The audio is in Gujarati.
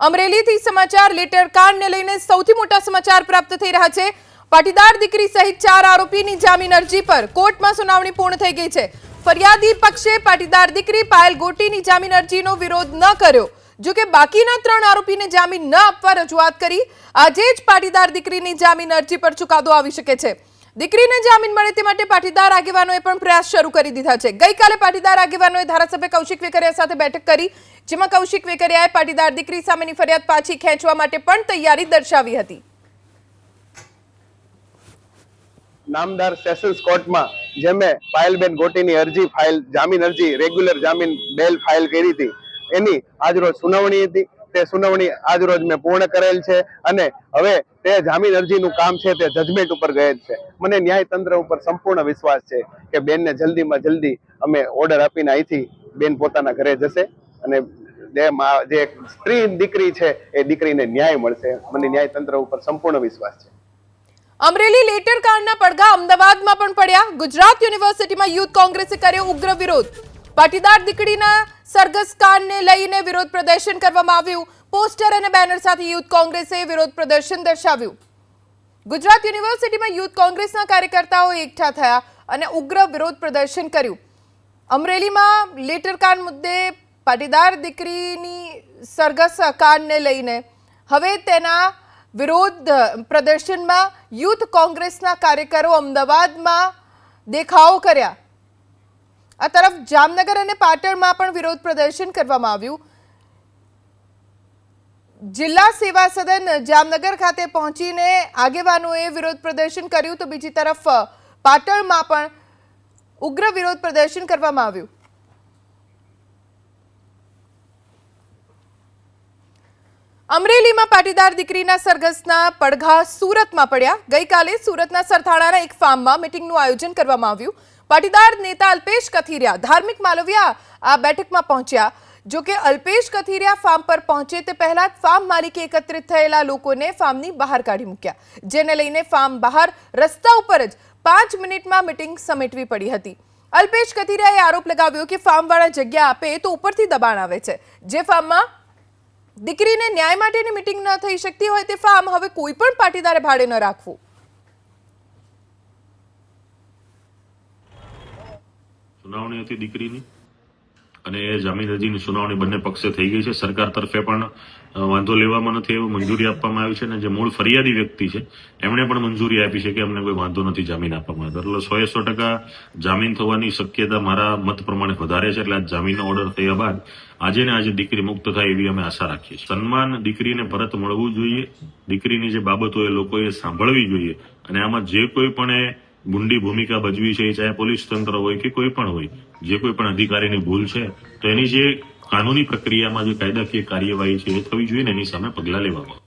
અમરેલીથી સમાચાર લેટર કાંડને લઈને સૌથી મોટા સમાચાર પ્રાપ્ત થઈ રહ્યા છે। પાટીદાર દીકરી સહિત 4 આરોપીની જામીન અરજી પર કોર્ટમાં સુનાવણી પૂર્ણ થઈ ગઈ છે। ફરિયાદી પક્ષે પાટીદાર દીકરી પાયલ ગોટીની જામીન અરજીનો વિરોધ ન કર્યો, જો કે બાકીના 3 આરોપીને જામીન ન આપવા રજૂઆત કરી। આજે જ પાટીદાર દીકરીની જામીન અરજી પર ચુકાદો આવી શકે છે। દીકરીને જામીન મળે તે માટે પાટીદાર આગેવાનોએ પણ પ્રયાસ શરૂ કરી દીધા છે। ગઈકાલે પાટીદાર આગેવાનોએ ધારાસભ્ય કૌશિક વેકરિયા સાથે બેઠક કરી, જેમાં કૌશિક વેકરિયાએ પાટીદાર દીકરી સામેની ફરિયાદ પાછી ખેંચવા માટે પણ તૈયારી દર્શાવી હતી। નામદાર સેશન્સ કોર્ટમાં જેમે પાયલબેન ગોટીની અરજી ફાઇલ જામીન અરજી રેગ્યુલર જામીન બેલ ફાઇલ કરી હતી, એની આજરોજ સુનાવણી હતી। તે સુનાવણી આજરોજ મેં પૂર્ણ કરેલ છે અને હવે તે જામીન અરજીનું કામ છે તે જજમેન્ટ ઉપર ગયેલ છે। મને ન્યાયતંત્ર ઉપર સંપૂર્ણ વિશ્વાસ છે કે બેનને જલ્દીમાં જલ્દી અમે ઓર્ડર આપીને અહીંથી બેન પોતાના ઘરે જશે અને જે સ્ત્રી દીકરી છે એ દીકરીને ન્યાય મળશે। મને ન્યાયતંત્ર ઉપર સંપૂર્ણ વિશ્વાસ છે। અમરેલી લેટર કાંડના પડઘા અમદાવાદમાં પણ પડ્યા। ગુજરાત યુનિવર્સિટીમાં યુથ કોંગ્રેસે કર્યો ઉગ્ર વિરોધ। પાટીદાર દીકરીના સરઘસ કાંડને લઈને વિરોધ પ્રદર્શન કરવામાં આવ્યું। પોસ્ટર અને બેનર સાથે યુથ કોંગ્રેસે વિરોધ પ્રદર્શન દર્શાવ્યું। ગુજરાત યુનિવર્સિટીમાં યુથ કોંગ્રેસના કાર્યકર્તાઓ એકઠા થયા અને ઉગ્ર વિરોધ પ્રદર્શન કર્યું। અમરેલીમાં લેટર કાંડ મુદ્દે પાટીદાર દીકરીની સરઘસ કાંડને લઈને હવે તેના વિરોધ પ્રદર્શનમાં યુથ કોંગ્રેસના કાર્યકરો અમદાવાદમાં દેખાવો કર્યા। આ તરફ જામનગર અને પાટણમાં પણ વિરોધ પ્રદર્શન કરવામાં આવ્યું। જિલ્લા સેવા સદન જામનગર ખાતે પહોંચીને આગેવાનોએ વિરોધ પ્રદર્શન કર્યું, તો બીજી તરફ પાટણમાં પણ ઉગ્ર વિરોધ પ્રદર્શન કરવામાં આવ્યું। અમરેલીમાં પાટીદાર દીકરીના સરઘસના પડઘા સુરતમાં પડ્યા। ગઈકાલે સુરતના સરથાણાના એક ફાર્મમાં મીટિંગનું આયોજન કરવામાં આવ્યું। પાટીદાર નેતા અલ્પેશ કથિરિયા, ધાર્મિક માલવિયા આ બેઠકમાં પહોંચ્યા। જો કે અલ્પેશ કથિરિયા ફાર્મ પર પહોંચે તે પહેલા જ ફાર્મ માલિકે એકત્રિત થયેલા લોકોને ફાર્મની બહાર કાઢી મૂક્યા, જેને લઈને ફાર્મ બહાર રસ્તા ઉપર જ 5 મિનિટમાં મીટિંગ સમેટવી પડી હતી। અલ્પેશ કથિરિયાએ આરોપ લગાવ્યો કે ફાર્મવાળા જગ્યા આપે તો ઉપરથી દબાણ આવે છે। જે ફાર્મમાં દીકરીને ન્યાય માટેની મીટિંગ ન થઈ શકતી હોય તે ફાર્મ હવે કોઈ પણ પાટીદારે ભાડે ન રાખવું। સુનાવણી હતી દીકરીની અને જામીન અરજીની સુનાવણી બંને પક્ષે થઈ ગઈ છે। સરકાર તરફે પણ વાંધો લેવામાં નથી એવું મંજૂરી આપવામાં આવી છે અને જે મૂળ ફરિયાદી વ્યક્તિ છે એમણે પણ મંજૂરી આપી છે કે અમને કોઈ વાંધો નથી જામીન આપવામાં આવ્યો। એટલે 100% જામીન થવાની શક્યતા મારા મત પ્રમાણે વધારે છે। એટલે આ જામીનનો ઓર્ડર થયા બાદ આજે ને આજે દીકરી મુક્ત થાય એવી અમે આશા રાખીએ છીએ। સન્માન દીકરીને પરત મળવું જોઈએ। દીકરીની જે બાબતો એ લોકોએ સાંભળવી જોઈએ અને આમાં જે કોઈ પણ ગુંડી ભૂમિકા ભજવી છે, ચાહે પોલીસ તંત્ર હોય કે કોઈ પણ હોય, જે કોઈ પણ અધિકારીની ભૂલ છે તો એની જે કાનૂની પ્રક્રિયામાં જે કાયદાકીય કાર્યવાહી છે એ થવી જોઈએ ને એની સામે પગલાં લેવામાં